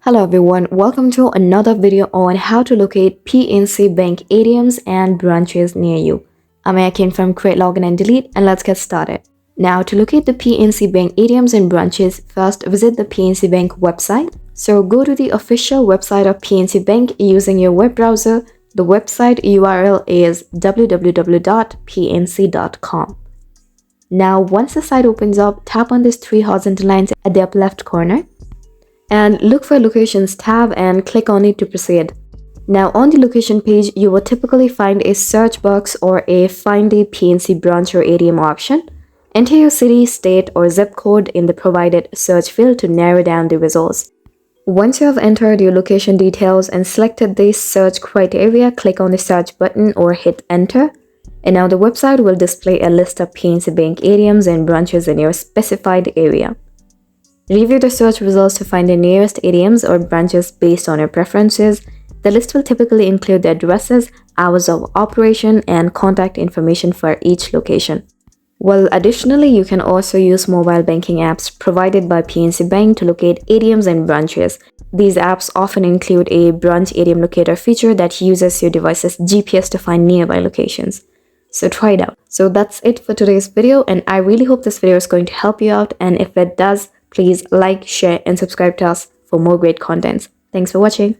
Hello everyone, welcome to another video on how to locate PNC Bank ATMs and branches near you. I'm Akin from Create, Login and Delete, and let's get started. Now to locate the PNC Bank ATMs and branches, first visit the PNC Bank website. So go to the official website of PNC Bank using your web browser. The website URL is www.pnc.com. Now once the site opens up, tap on these three horizontal lines at the upper left corner and look for Locations tab and click on it to proceed. Now on the location page, you will typically find a search box or a Find a PNC branch or ATM option. Enter your city, state, or zip code in the provided search field to narrow down the results. Once you have entered your location details and selected the search criteria, click on the search button or hit enter. And now the website will display a list of PNC Bank ATMs and branches in your specified area. Review the search results to find the nearest ATMs or branches based on your preferences. The list will typically include the addresses, hours of operation, and contact information for each location. Well, additionally, you can also use mobile banking apps provided by PNC Bank to locate ATMs and branches. These apps often include a branch ATM locator feature that uses your device's GPS to find nearby locations. So try it out. So that's it for today's video, and I really hope this video is going to help you out, and if it does, please like, share, and subscribe to us for more great content. Thanks for watching.